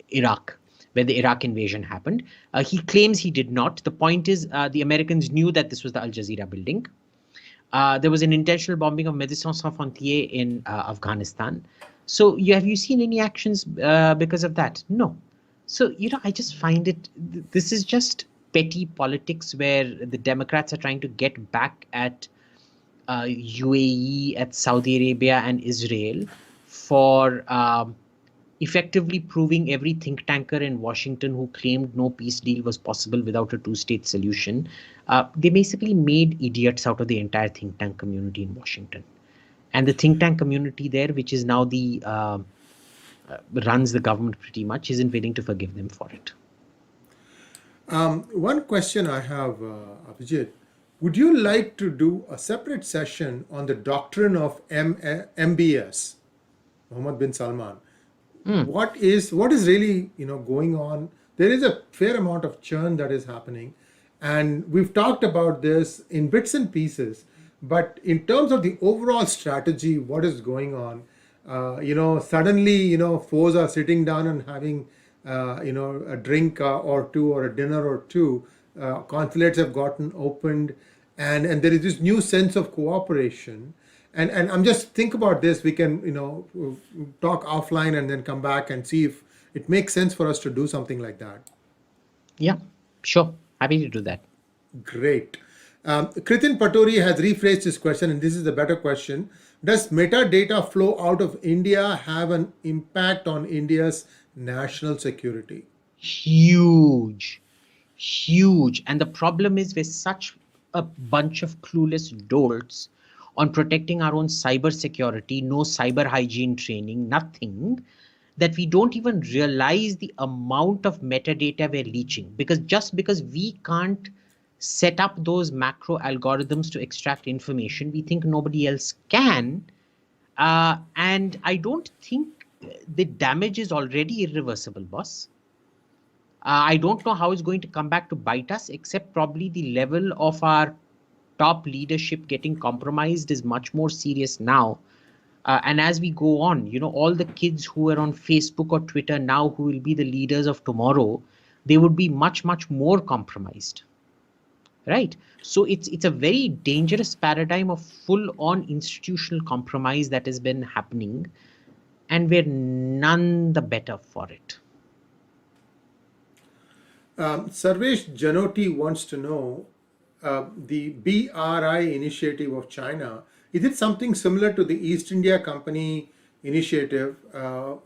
Speaker 2: Iraq, when the Iraq invasion happened. He claims he did not. The point is, the Americans knew that this was the Al Jazeera building. There was an intentional bombing of Médecins Sans Frontières in Afghanistan. So have you seen any actions because of that? No. So, I just find this is just petty politics where the Democrats are trying to get back at UAE, at Saudi Arabia and Israel for effectively proving every think tanker in Washington who claimed no peace deal was possible without a two-state solution. They basically made idiots out of the entire think tank community in Washington. And the think tank community there, which is now runs the government pretty much, isn't willing to forgive them for it.
Speaker 1: One question I have, Abhijit, would you like to do a separate session on the doctrine of MBS, Mohammed bin Salman? what is really going on. There is a fair amount of churn that is happening, and we've talked about this in bits and pieces, but in terms of the overall strategy, what is going on, suddenly foes are sitting down and having a drink or two or a dinner or two. Consulates have gotten opened, and there is this new sense of cooperation. And I'm just think about this. We can talk offline and then come back and see if it makes sense for us to do something like that.
Speaker 2: Yeah, sure. Happy to do that.
Speaker 1: Great. Kritin Paturi has rephrased his question, and this is a better question. Does metadata flow out of India have an impact on India's national security?
Speaker 2: Huge, huge. And the problem is we're such a bunch of clueless dolts on protecting our own cyber security, no cyber hygiene training, nothing, that we don't even realize the amount of metadata we're leaching. Because just because we can't set up those macro algorithms to extract information, we think nobody else can. And I don't think the damage is already irreversible, boss. I don't know how it's going to come back to bite us, except probably the level of our top leadership getting compromised is much more serious now. And as we go on, all the kids who are on Facebook or Twitter now who will be the leaders of tomorrow, they would be much, much more compromised. Right? So it's a very dangerous paradigm of full-on institutional compromise that has been happening, and we're none the better for it.
Speaker 1: Sarvesh Janoti wants to know the BRI Initiative of China. Is it something similar to the East India Company initiative? What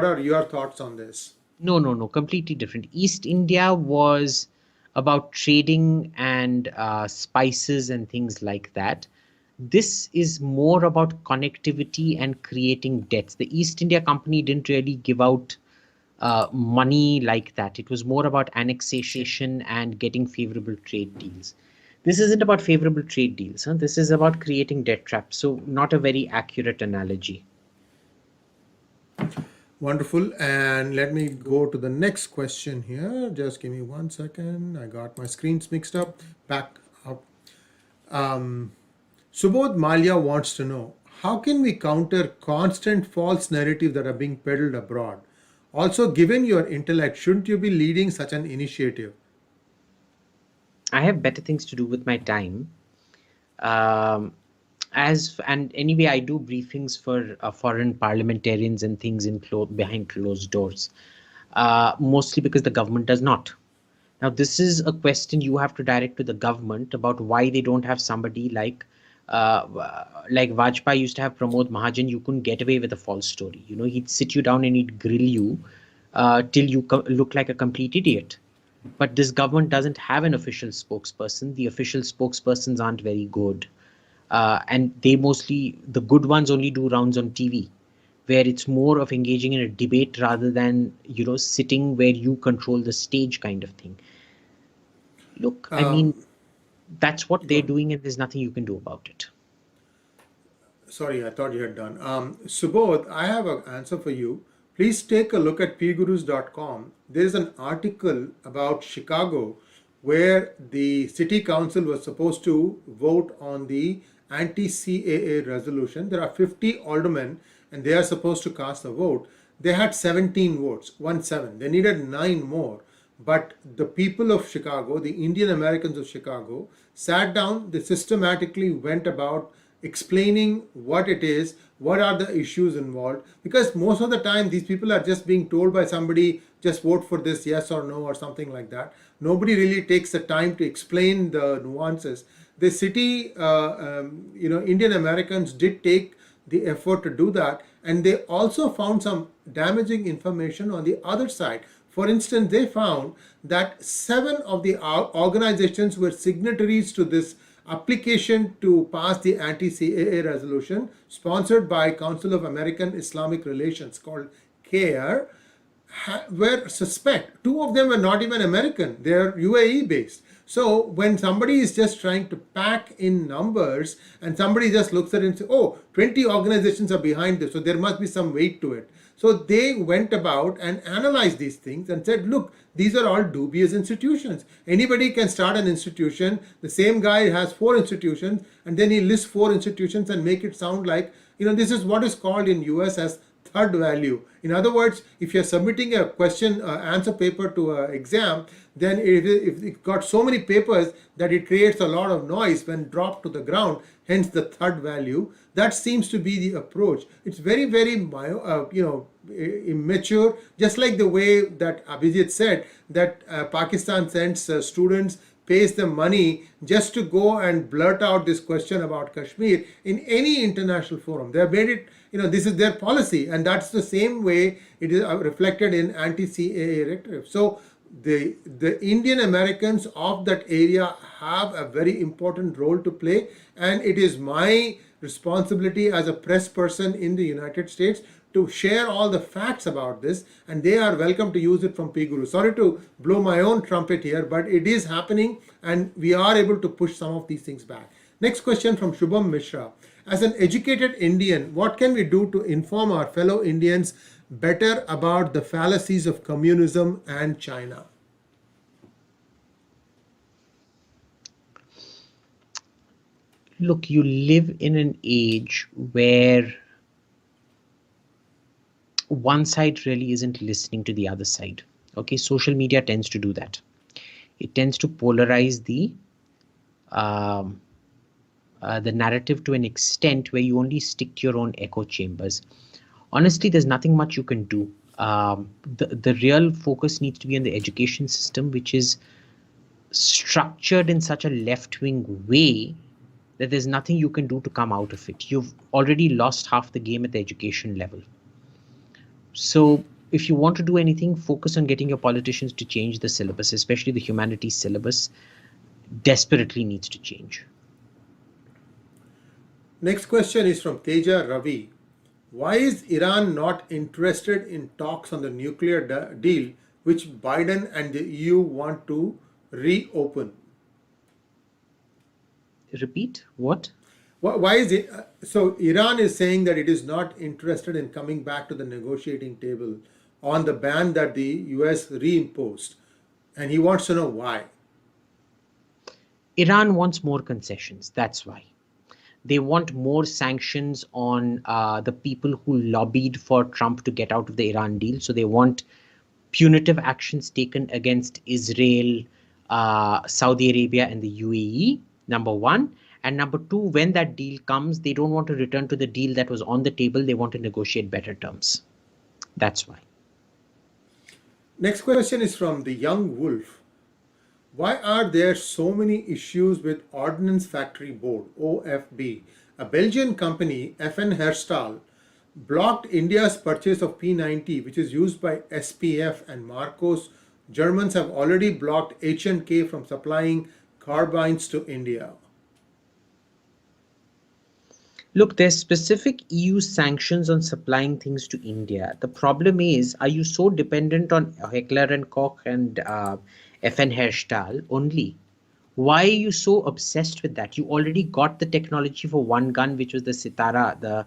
Speaker 1: are your thoughts on this?
Speaker 2: No, completely different. East India was about trading and spices and things like that. This is more about connectivity and creating debts. The East India Company didn't really give out money like that. It was more about annexation and getting favorable trade deals. This isn't about favorable trade deals. This is about creating debt traps. So not a very accurate analogy.
Speaker 1: Wonderful. And let me go to the next question here. Just give me 1 second. I got my screens mixed up. Back up. Subodh Malia wants to know, how can we counter constant false narratives that are being peddled abroad? Also, given your intellect, shouldn't you be leading such an initiative?
Speaker 2: I have better things to do with my time. And anyway, I do briefings for foreign parliamentarians and things behind closed doors, mostly because the government does not. Now, this is a question you have to direct to the government about why they don't have somebody like Vajpayee used to have Pramod Mahajan. You couldn't get away with a false story. He'd sit you down and he'd grill you till you look like a complete idiot. But this government doesn't have an official spokesperson. The official spokespersons aren't very good. And the good ones only do rounds on TV, where it's more of engaging in a debate rather than, sitting where you control the stage kind of thing. Look, I mean, that's what they're doing and there's nothing you can do about it.
Speaker 1: Sorry, I thought you had done. Subodh, I have an answer for you. Please take a look at PGurus.com. There is an article about Chicago where the city council was supposed to vote on the anti-CAA resolution. There are 50 aldermen and they are supposed to cast a vote. They had 17 votes, 1-7. They needed 9 more. But the people of Chicago, the Indian Americans of Chicago, sat down, they systematically went about explaining what it is, what are the issues involved, because most of the time these people are just being told by somebody, just vote for this, yes or no, or something like that. Nobody really takes the time to explain the nuances. The city, Indian Americans did take the effort to do that, and they also found some damaging information on the other side. For instance, they found that 7 of the organizations were signatories to this application to pass the anti-CAA resolution sponsored by Council of American Islamic Relations, called CAIR, were suspect. 2 of them were not even American, they are UAE based. So when somebody is just trying to pack in numbers and somebody just looks at it and says, oh, 20 organizations are behind this, so there must be some weight to it. So they went about and analyzed these things and said, look, these are all dubious institutions. Anybody can start an institution. The same guy has 4 institutions, and then he lists 4 institutions and make it sound like, this is what is called in US as third value. In other words, if you're submitting a question answer paper to an exam, then if it got so many papers that it creates a lot of noise when dropped to the ground, hence the third value. That seems to be the approach. It's very, very immature, just like the way that Abhijit said that Pakistan sends students, pays them money just to go and blurt out this question about Kashmir in any international forum. They have made it, this is their policy, and that's the same way it is reflected in anti-CAA rhetoric. So the Indian Americans of that area have a very important role to play, and it is my responsibility as a press person in the United States to share all the facts about this, and they are welcome to use it from PGurus. Sorry to blow my own trumpet here, but it is happening and we are able to push some of these things back. Next question from Shubham Mishra. As an educated Indian, what can we do to inform our fellow Indians better about the fallacies of communism and China?
Speaker 2: Look, you live in an age where one side really isn't listening to the other side. Okay, social media tends to do that. It tends to polarize the narrative to an extent where you only stick to your own echo chambers. Honestly, there's nothing much you can do. The real focus needs to be on the education system, which is structured in such a left-wing way that there's nothing you can do to come out of it. You've already lost half the game at the education level. So if you want to do anything, focus on getting your politicians to change the syllabus, especially the humanities syllabus. Desperately needs to change.
Speaker 1: Next question is from Teja Ravi. Why is Iran not interested in talks on the nuclear deal which Biden and the EU want to reopen?
Speaker 2: Repeat, what?
Speaker 1: Why is it? So Iran is saying that it is not interested in coming back to the negotiating table on the ban that the US reimposed, and he wants to know why.
Speaker 2: Iran wants more concessions, that's why. They want more sanctions on the people who lobbied for Trump to get out of the Iran deal. So they want punitive actions taken against Israel, Saudi Arabia, and the UAE, number one. And number two, when that deal comes, they don't want to return to the deal that was on the table. They want to negotiate better terms. That's why.
Speaker 1: Next question is from the Young Wolf. Why are there so many issues with Ordnance Factory Board, OFB? A Belgian company, FN Herstal, blocked India's purchase of P90, which is used by SPF and Marcos. Germans have already blocked H&K from supplying carbines to India.
Speaker 2: Look, there's specific EU sanctions on supplying things to India. The problem is, are you so dependent on Heckler and Koch and FN Herstal only? Why are you so obsessed with that? You already got the technology for one gun, which was the Sitara, the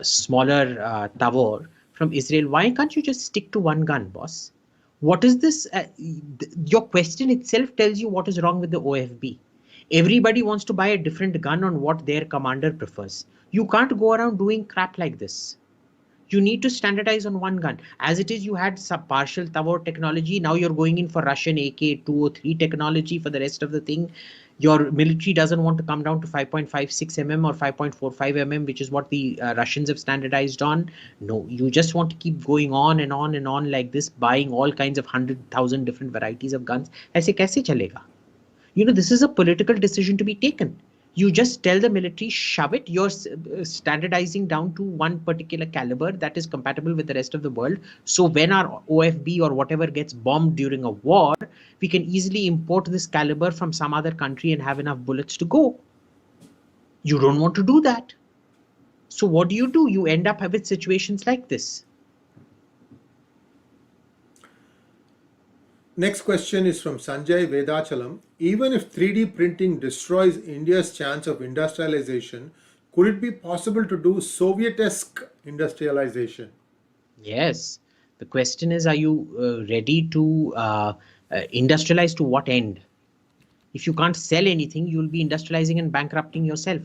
Speaker 2: smaller Tavor from Israel. Why can't you just stick to one gun, boss? What is this? Your question itself tells you what is wrong with the OFB. Everybody wants to buy a different gun on what their commander prefers. You can't go around doing crap like this. You need to standardize on one gun. As it is, you had some partial Tavor technology. Now you're going in for Russian AK-203 technology for the rest of the thing. Your military doesn't want to come down to 5.56 mm or 5.45 mm, which is what the Russians have standardized on. No, you just want to keep going on and on and on like this, buying all kinds of 100,000 different varieties of guns. Aise kaise chalega? This is a political decision to be taken. You just tell the military, shove it. You're standardizing down to one particular caliber that is compatible with the rest of the world. So when our OFB or whatever gets bombed during a war, we can easily import this caliber from some other country and have enough bullets to go. You don't want to do that. So what do? You end up with situations like this.
Speaker 1: Next question is from Sanjay Vedachalam. Even if 3D printing destroys India's chance of industrialization, could it be possible to do sovietesque industrialization?
Speaker 2: Yes. The question is, are you ready to industrialize to what end? If you can't sell anything, you'll be industrializing and bankrupting yourself.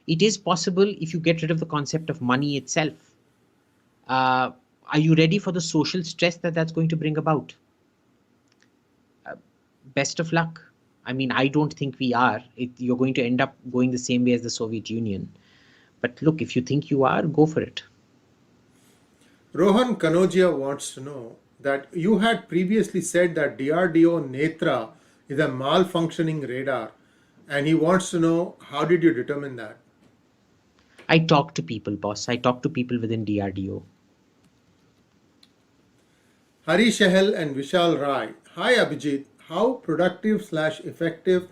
Speaker 2: It is possible if you get rid of the concept of money itself. Uh, are you ready for the social stress that that's going to bring about? Best of luck. I mean, I don't think we are. You're going to end up going the same way as the Soviet Union. But look, if you think you are, go for it.
Speaker 1: Rohan Kanodia wants to know that you had previously said that DRDO Netra is a malfunctioning radar, and he wants to know how did you determine that?
Speaker 2: I talk to people, boss. I talk to people within DRDO.
Speaker 1: Hari Shahel and Vishal Rai. Hi Abhijit, how productive slash effective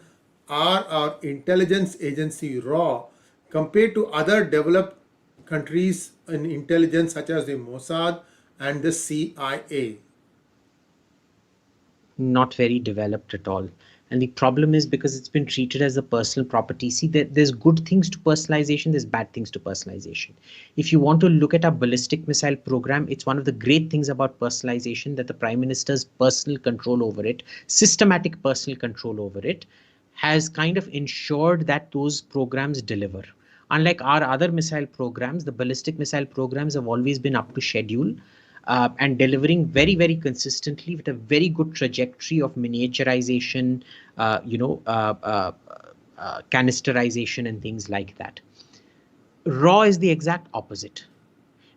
Speaker 1: are our intelligence agency RAW compared to other developed countries in intelligence such as the Mossad and the CIA?
Speaker 2: Not very developed at all. And the problem is because it's been treated as a personal property. See, there's good things to personalization, there's bad things to personalization. If you want to look at our ballistic missile program, it's one of the great things about personalization that the Prime Minister's personal control over it, systematic personal control over it, has kind of ensured that those programs deliver. Unlike our other missile programs, the ballistic missile programs have always been up to schedule and delivering very, very consistently with a very good trajectory of miniaturization, canisterization and things like that. Raw is the exact opposite.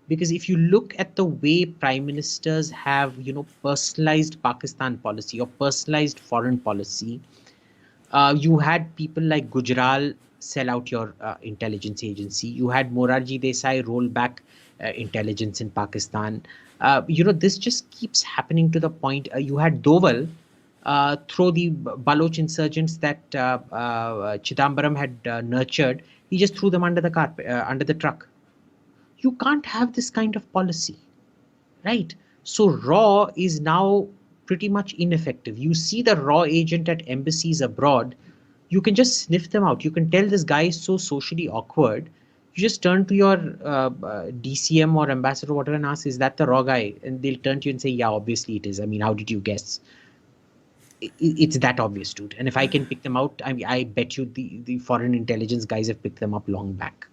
Speaker 2: Because if you look at the way prime ministers have, personalized Pakistan policy or personalized foreign policy, you had people like Gujral sell out your intelligence agency. You had Morarji Desai roll back intelligence in Pakistan. This just keeps happening to the point. You had Doval throw the Baloch insurgents that Chidambaram had nurtured. He just threw them under the carpet, under the truck. You can't have this kind of policy, right? So raw is now pretty much ineffective. You see the raw agent at embassies abroad, you can just sniff them out. You can tell this guy is so socially awkward. You just turn to your DCM or ambassador or whatever and ask, is that the raw guy? And they'll turn to you and say, yeah, obviously it is. I mean, how did you guess? It's that obvious, dude. And if I can pick them out, I mean, I bet you the foreign intelligence guys have picked them up long back.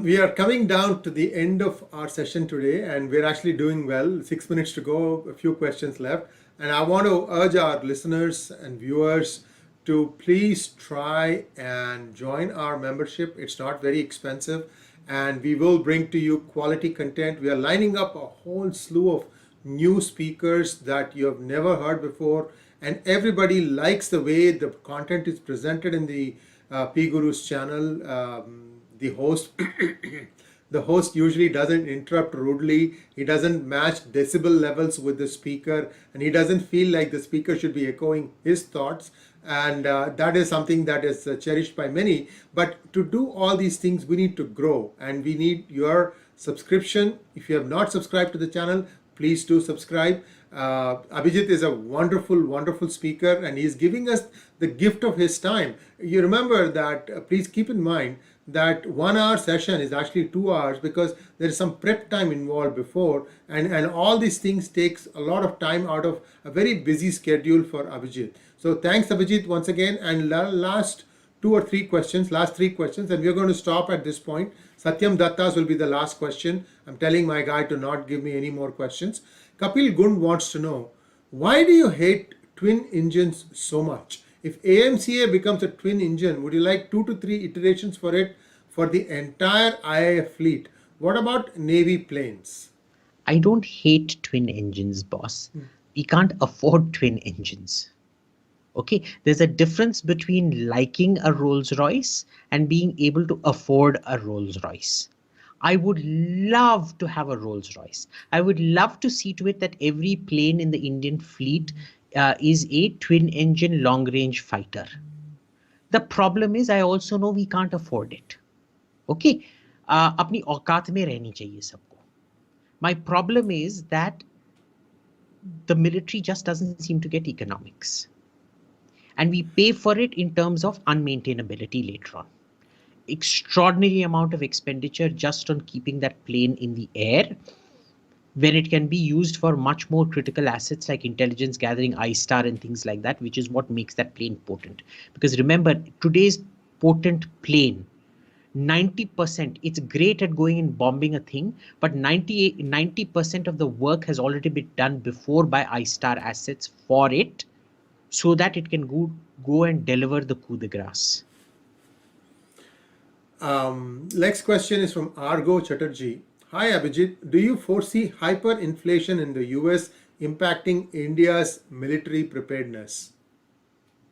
Speaker 1: We are coming down to the end of our session today, and we're actually doing well. 6 minutes to go, a few questions left. And I want to urge our listeners and viewers to please try and join our membership. It's not very expensive, and we will bring to you quality content. We are lining up a whole slew of new speakers that you have never heard before, and everybody likes the way the content is presented in the PGurus channel. The host the host usually doesn't interrupt rudely. He doesn't match decibel levels with the speaker, and he doesn't feel like the speaker should be echoing his thoughts, and that is something that is cherished by many. But to do all these things, we need to grow, and we need your subscription. If you have not subscribed to the channel, please do subscribe. Abhijit is a wonderful, wonderful speaker, and he's giving us the gift of his time. You remember that, please keep in mind that 1 hour session is actually 2 hours because there is some prep time involved before, and all these things takes a lot of time out of a very busy schedule for Abhijit. So thanks Abhijit once again, and last three questions, and we're going to stop at this point. Satyam Datta's will be the last question. I'm telling my guy to not give me any more questions. Kapil Gund wants to know, why do you hate twin engines so much? If AMCA becomes a twin engine, would you like 2 to 3 iterations for it for the entire IIF fleet? What about Navy planes?
Speaker 2: I don't hate twin engines, boss. We can't afford twin engines. Okay, there's a difference between liking a Rolls Royce and being able to afford a Rolls Royce. I would love to have a Rolls Royce. I would love to see to it that every plane in the Indian fleet is a twin engine long range fighter. The problem is, I also know we can't afford it. Okay, अपनी औकात में रहनी चाहिए सबको. My problem is that the military just doesn't seem to get economics. And we pay for it in terms of unmaintainability later on. Extraordinary amount of expenditure just on keeping that plane in the air, when it can be used for much more critical assets like intelligence gathering, ISTAR, and things like that, which is what makes that plane potent. Because remember, today's potent plane, 90%, it's great at going and bombing a thing, but 90% of the work has already been done before by ISTAR assets for it, so that it can go and deliver the coup de grace.
Speaker 1: Next question is from Argo Chatterjee. Hi Abhijit, do you foresee hyperinflation in the US impacting India's military preparedness?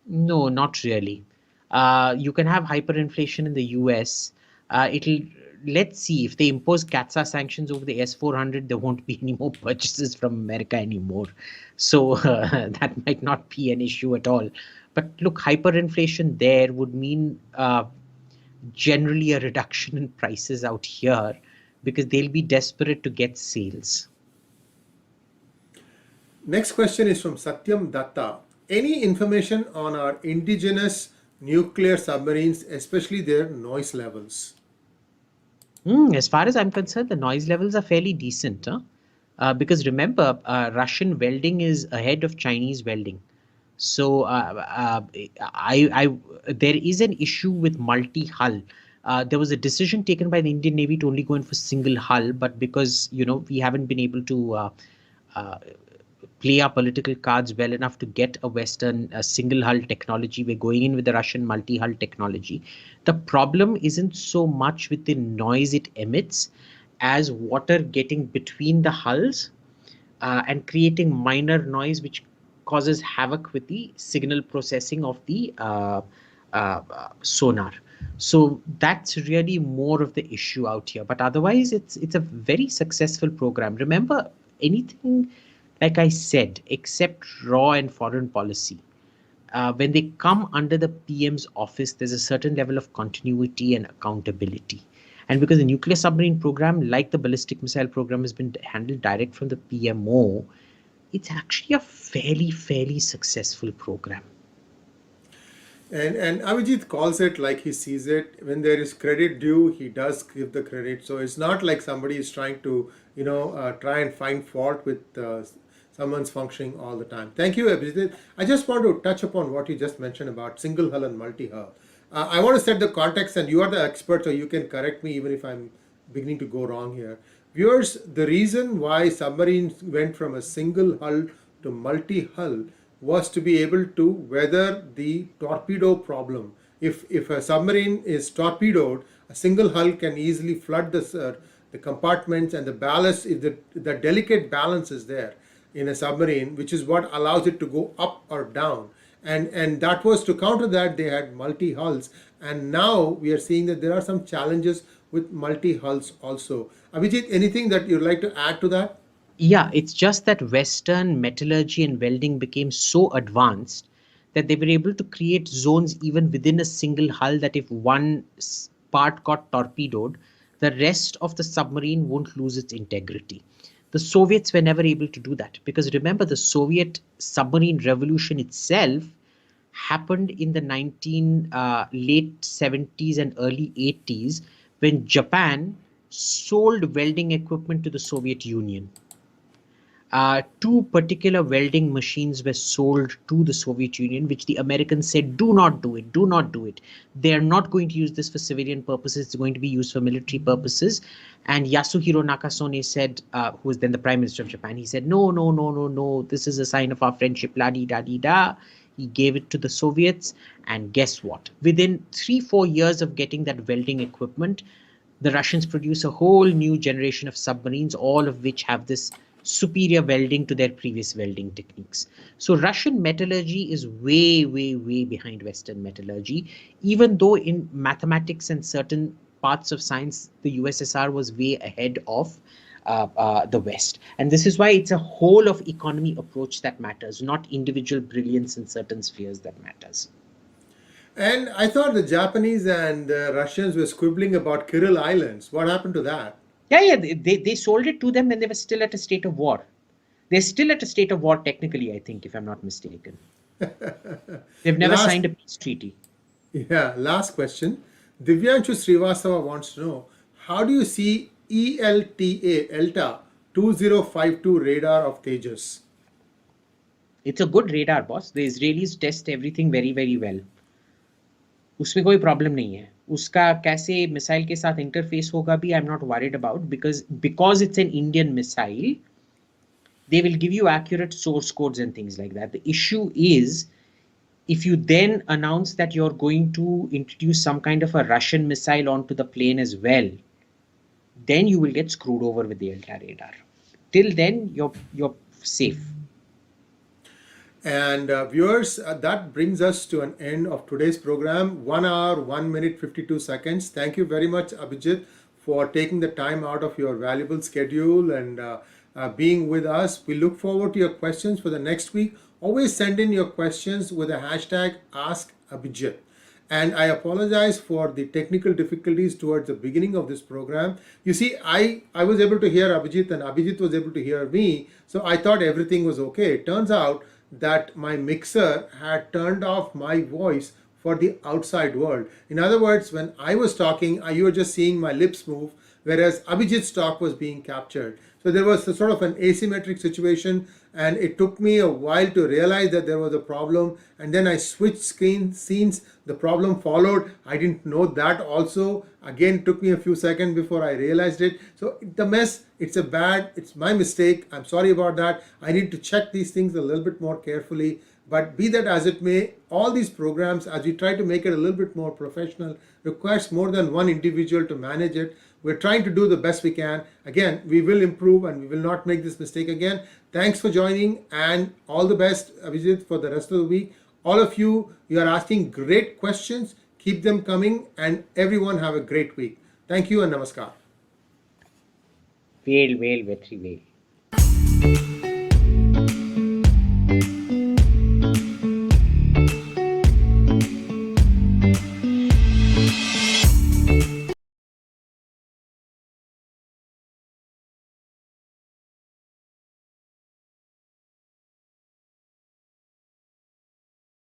Speaker 2: No, not really. You can have hyperinflation in the US. It'll Let's see, if they impose CATSA sanctions over the S-400, there won't be any more purchases from America anymore. So that might not be an issue at all. But look, hyperinflation there would mean generally a reduction in prices out here, because they'll be desperate to get sales.
Speaker 1: Next question is from Satyam Datta. Any information on our indigenous nuclear submarines, especially their noise levels?
Speaker 2: As far as I'm concerned, the noise levels are fairly decent. Because remember, Russian welding is ahead of Chinese welding. So there is an issue with multi-hull. There was a decision taken by the Indian Navy to only go in for single hull, but because we haven't been able to play our political cards well enough to get a Western single hull technology, we're going in with the Russian multi-hull technology. The problem isn't so much with the noise it emits as water getting between the hulls and creating minor noise, which causes havoc with the signal processing of the sonar. So that's really more of the issue out here. But otherwise, it's a very successful program. Remember, anything, like I said, except raw and foreign policy, when they come under the PM's office, there's a certain level of continuity and accountability. And because the nuclear submarine program, like the ballistic missile program, has been handled direct from the PMO, it's actually a fairly successful program.
Speaker 1: And Abhijit calls it like he sees it. When there is credit due, he does give the credit. So it's not like somebody is trying to, try and find fault with someone's functioning all the time. Thank you, Abhijit. I just want to touch upon what you just mentioned about single hull and multi-hull. I want to set the context, and you are the expert, so you can correct me even if I'm beginning to go wrong here. Viewers, the reason why submarines went from a single hull to multi-hull was to be able to weather the torpedo problem. If a submarine is torpedoed, a single hull can easily flood the compartments, and the ballast, if the delicate balance is there in a submarine, which is what allows it to go up or down. And that was to counter that, they had multi-hulls. And now we are seeing that there are some challenges with multi-hulls also. Abhijit, anything that you'd like to add to that?
Speaker 2: Yeah, it's just that Western metallurgy and welding became so advanced that they were able to create zones even within a single hull, that if one part got torpedoed, the rest of the submarine won't lose its integrity. The Soviets were never able to do that, because remember, the Soviet submarine revolution itself happened in the late 70s and early 80s, when Japan sold welding equipment to the Soviet Union. Two particular welding machines were sold to the Soviet Union, which the Americans said, do not do it, do not do it. They are not going to use this for civilian purposes. It's going to be used for military purposes. And Yasuhiro Nakasone said, who was then the Prime Minister of Japan, he said, no, no, no, no, no, this is a sign of our friendship, la-di-da-di-da. He gave it to the Soviets, and guess what? Within 3-4 years of getting that welding equipment, the Russians produce a whole new generation of submarines, all of which have this superior welding to their previous welding techniques. So Russian metallurgy is way, way, way behind Western metallurgy, even though in mathematics and certain parts of science, the USSR was way ahead of the West. And this is why it's a whole of economy approach that matters, not individual brilliance in certain spheres that matters.
Speaker 1: And I thought the Japanese and Russians were squibbling about Kuril Islands. What happened to that?
Speaker 2: Yeah, they sold it to them when they were still at a state of war. They're still at a state of war technically, I think, if I'm not mistaken. They've never
Speaker 1: Last,
Speaker 2: signed a peace treaty.
Speaker 1: yeah, last question. Divyanshu Srivastava wants to know, how do you see ELTA 2052 radar of Tejas?
Speaker 2: It's a good radar, boss. The Israelis test everything very, very well. उसमें कोई problem नहीं है. उसका कैसे missile के साथ interface होगा भी I am not worried about because it's an Indian missile. They will give you accurate source codes and things like that. The issue is if you then announce that you're going to introduce some kind of a Russian missile onto the plane as well, then you will get screwed over with the ELTA radar. Till then, you're safe.
Speaker 1: And viewers, that brings us to an end of today's program. 1 hour, 1 minute, 52 seconds. Thank you very much, Abhijit, for taking the time out of your valuable schedule and being with us. We look forward to your questions for the next week. Always send in your questions with a hashtag AskAbhijit. And I apologize for the technical difficulties towards the beginning of this program. You see, I was able to hear Abhijit and Abhijit was able to hear me. So I thought everything was okay. It turns out that my mixer had turned off my voice for the outside world. In other words, when I was talking, you were just seeing my lips move, whereas Abhijit's talk was being captured. So there was a sort of an asymmetric situation, and it took me a while to realize that there was a problem. And then I switched scenes. The problem followed. I didn't know that also. Again, it took me a few seconds before I realized it. So the mess, it's my mistake. I'm sorry about that. I need to check these things a little bit more carefully. But be that as it may, all these programs, as we try to make it a little bit more professional, requires more than one individual to manage it. We're trying to do the best we can. Again, we will improve and we will not make this mistake again. Thanks for joining and all the best, Abhijit, for the rest of the week. All of you, you are asking great questions. Keep them coming and everyone have a great week. Thank you and namaskar.
Speaker 2: Well, vetri well.